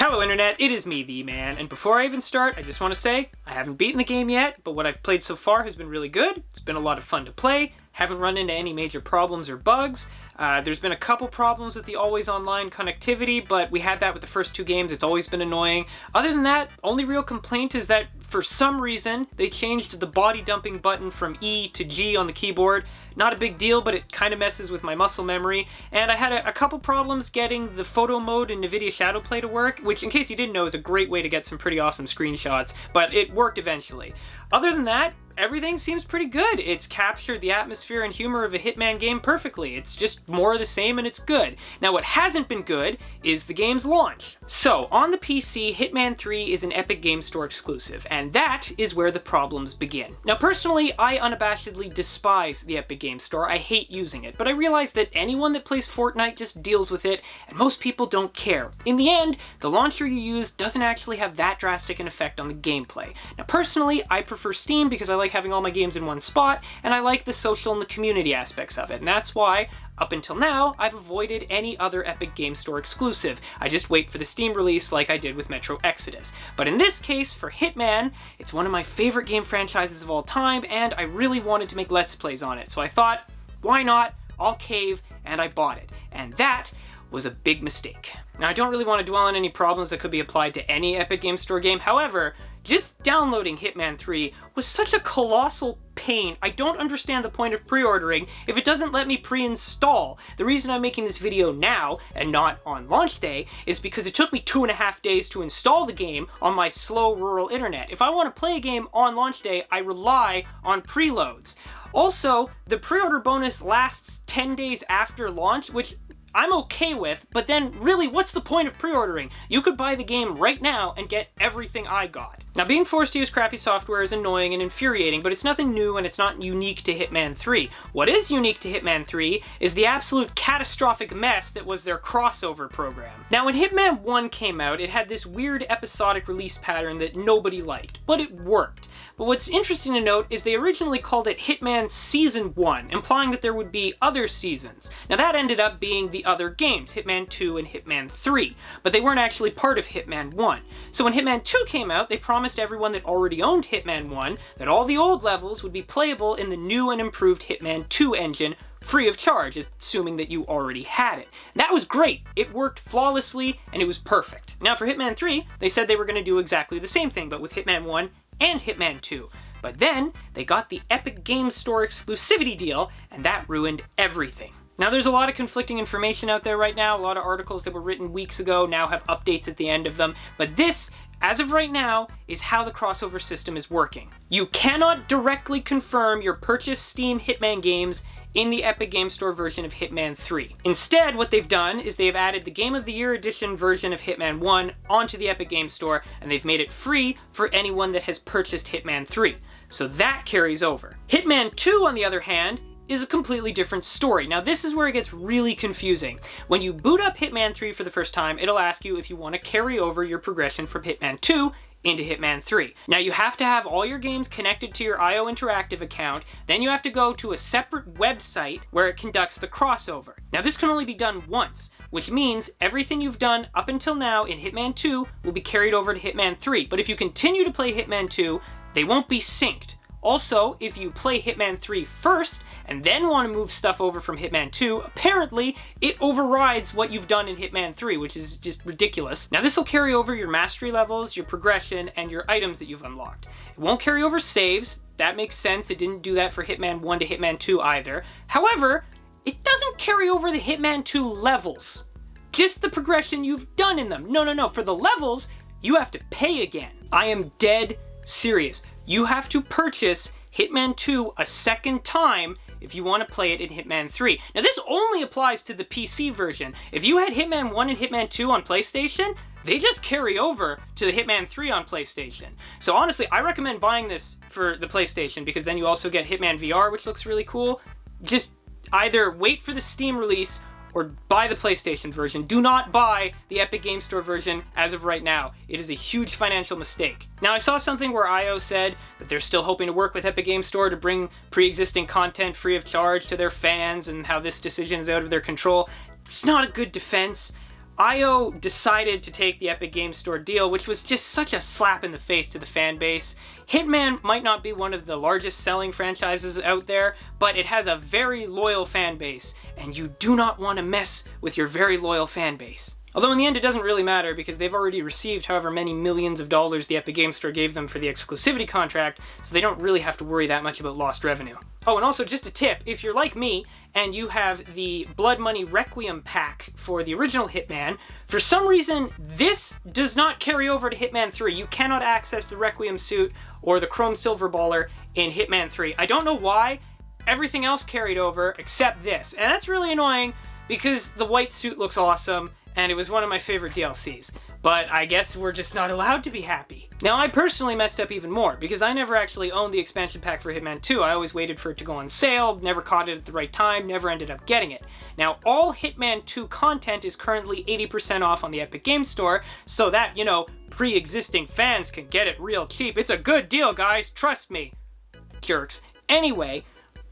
Hello Internet, it is me, the man, and before I even start, I just want to say, I haven't beaten the game yet, but what I've played so far has been really good. It's been a lot of fun to play, haven't run into any major problems or bugs. There's been a couple problems with the always online connectivity, but we had that with the first two games, it's always been annoying. Other than that, only real complaint is that for some reason, they changed the body dumping button from E to G on the keyboard. Not a big deal, but it kind of messes with my muscle memory. And I had a couple problems getting the photo mode in NVIDIA Shadowplay to work, which in case you didn't know is a great way to get some pretty awesome screenshots, but it worked eventually. Other than that, everything seems pretty good. It's captured the atmosphere and humor of a Hitman game perfectly. It's just more of the same and it's good. Now what hasn't been good is the game's launch. So on the PC, Hitman 3 is an Epic Game Store exclusive, and that is where the problems begin. Now personally, I unabashedly despise the Epic Game Store. I hate using it, but I realize that anyone that plays Fortnite just deals with it, and most people don't care. In the end, the launcher you use doesn't actually have that drastic an effect on the gameplay. Now personally, I prefer Steam because I like having all my games in one spot, and I like the social and the community aspects of it, and that's why, up until now, I've avoided any other Epic Game Store exclusive. I just wait for the Steam release like I did with Metro Exodus. But in this case, for Hitman, it's one of my favorite game franchises of all time, and I really wanted to make Let's Plays on it, so I thought, why not? I'll cave, and I bought it. And that was a big mistake. Now, I don't really want to dwell on any problems that could be applied to any Epic Game Store game. However, just downloading Hitman 3 was such a colossal pain. I don't understand the point of pre-ordering if it doesn't let me pre-install. The reason I'm making this video now and not on launch day is because it took me 2.5 days to install the game on my slow rural internet. If I want to play a game on launch day, I rely on preloads. Also, the pre-order bonus lasts 10 days after launch, which I'm okay with, but then really, what's the point of pre-ordering? You could buy the game right now and get everything I got. Now, being forced to use crappy software is annoying and infuriating, but it's nothing new and it's not unique to Hitman 3. What is unique to Hitman 3 is the absolute catastrophic mess that was their crossover program. Now, when Hitman 1 came out, it had this weird episodic release pattern that nobody liked, but it worked. But what's interesting to note is they originally called it Hitman Season 1, implying that there would be other seasons. Now, that ended up being the other games, Hitman 2 and Hitman 3, but they weren't actually part of Hitman 1. So when Hitman 2 came out, they promised everyone that already owned Hitman 1 that all the old levels would be playable in the new and improved Hitman 2 engine, free of charge, assuming that you already had it. That was great. It worked flawlessly, and it was perfect. Now for Hitman 3, they said they were going to do exactly the same thing, but with Hitman 1 and Hitman 2. But then, they got the Epic Game Store exclusivity deal, and that ruined everything. Now there's a lot of conflicting information out there right now. A lot of articles that were written weeks ago now have updates at the end of them, but this, as of right now, is how the crossover system is working. You cannot directly confirm your purchased Steam Hitman games in the Epic Game Store version of Hitman 3. Instead, what they've done is they've added the Game of the Year edition version of Hitman 1 onto the Epic Game Store, and they've made it free for anyone that has purchased Hitman 3. So that carries over. Hitman 2, on the other hand, is a completely different story. Now this is where it gets really confusing. When you boot up Hitman 3 for the first time, it'll ask you if you want to carry over your progression from Hitman 2 into Hitman 3. Now you have to have all your games connected to your IO Interactive account, then you have to go to a separate website where it conducts the crossover. Now this can only be done once, which means everything you've done up until now in Hitman 2 will be carried over to Hitman 3, but if you continue to play Hitman 2, they won't be synced. Also, if you play Hitman 3 first, and then want to move stuff over from Hitman 2, apparently it overrides what you've done in Hitman 3, which is just ridiculous. Now this will carry over your mastery levels, your progression, and your items that you've unlocked. It won't carry over saves. That makes sense. It didn't do that for Hitman 1 to Hitman 2 either. However, it doesn't carry over the Hitman 2 levels. Just the progression you've done in them. No. For the levels, you have to pay again. I am dead serious. You have to purchase Hitman 2 a second time if you want to play it in Hitman 3. Now this only applies to the PC version. If you had Hitman 1 and Hitman 2 on PlayStation, they just carry over to the Hitman 3 on PlayStation. So honestly, I recommend buying this for the PlayStation because then you also get Hitman VR, which looks really cool. Just either wait for the Steam release or buy the PlayStation version. Do not buy the Epic Game Store version as of right now. It is a huge financial mistake. Now, I saw something where IO said that they're still hoping to work with Epic Game Store to bring pre-existing content free of charge to their fans and how this decision is out of their control. It's not a good defense. IO decided to take the Epic Games Store deal, which was just such a slap in the face to the fan base. Hitman might not be one of the largest selling franchises out there, but it has a very loyal fan base, and you do not want to mess with your very loyal fan base. Although in the end it doesn't really matter because they've already received however many millions of dollars the Epic Games Store gave them for the exclusivity contract, so they don't really have to worry that much about lost revenue. Oh, and also just a tip, if you're like me and you have the Blood Money Requiem pack for the original Hitman, for some reason this does not carry over to Hitman 3. You cannot access the Requiem suit or the Chrome Silver Baller in Hitman 3. I don't know why. Everything else carried over except this, and that's really annoying because the white suit looks awesome and it was one of my favorite DLCs. But I guess we're just not allowed to be happy. Now, I personally messed up even more, because I never actually owned the expansion pack for Hitman 2. I always waited for it to go on sale, never caught it at the right time, never ended up getting it. Now, all Hitman 2 content is currently 80% off on the Epic Games Store, so that, you know, pre-existing fans can get it real cheap. It's a good deal, guys, trust me. Jerks. Anyway,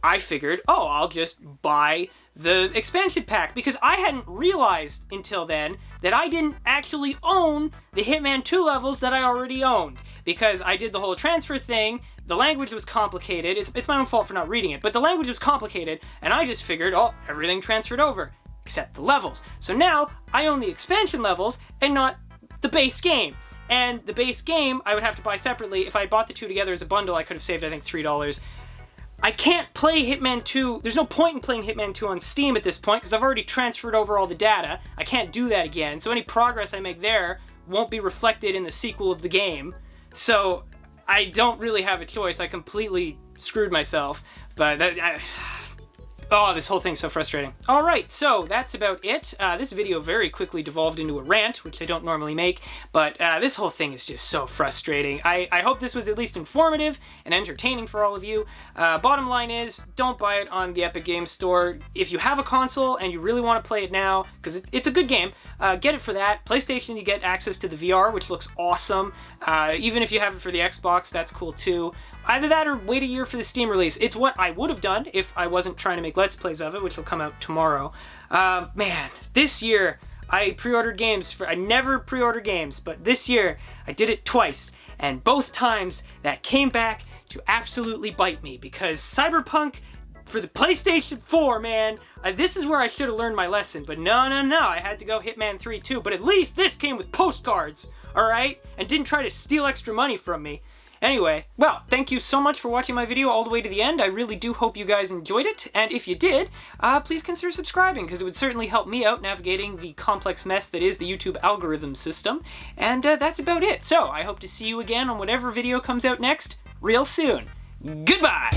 I figured, oh, I'll just buy the expansion pack, because I hadn't realized until then that I didn't actually own the Hitman 2 levels that I already owned, because I did the whole transfer thing. The language was complicated. It's my own fault for not reading it, but the language was complicated, and I just figured, oh, everything transferred over, except the levels. So now I own the expansion levels and not the base game. And the base game I would have to buy separately. If I bought the two together as a bundle, I could have saved, I think, $3. I can't play Hitman 2, there's no point in playing Hitman 2 on Steam at this point because I've already transferred over all the data. I can't do that again, so any progress I make there won't be reflected in the sequel of the game. So I don't really have a choice. I completely screwed myself, but oh, this whole thing's so frustrating. All right, so that's about it. This video very quickly devolved into a rant, which I don't normally make, but this whole thing is just so frustrating. I hope this was at least informative and entertaining for all of you. Bottom line is, don't buy it on the Epic Games Store. If you have a console and you really want to play it now, because it's a good game, get it for that. PlayStation, you get access to the VR, which looks awesome. Even if you have it for the Xbox, that's cool too. Either that or wait a year for the Steam release. It's what I would have done if I wasn't trying to make Let's Plays of it, which will come out tomorrow. Man, this year I pre-ordered games. I never pre-order games, but this year I did it twice. And both times that came back to absolutely bite me because Cyberpunk for the PlayStation 4, man, this is where I should have learned my lesson. But no, I had to go Hitman 3 too. But at least this came with postcards, alright? And didn't try to steal extra money from me. Anyway, well, thank you so much for watching my video all the way to the end. I really do hope you guys enjoyed it, and if you did, please consider subscribing, because it would certainly help me out navigating the complex mess that is the YouTube algorithm system, and that's about it. So, I hope to see you again on whatever video comes out next real soon. Goodbye!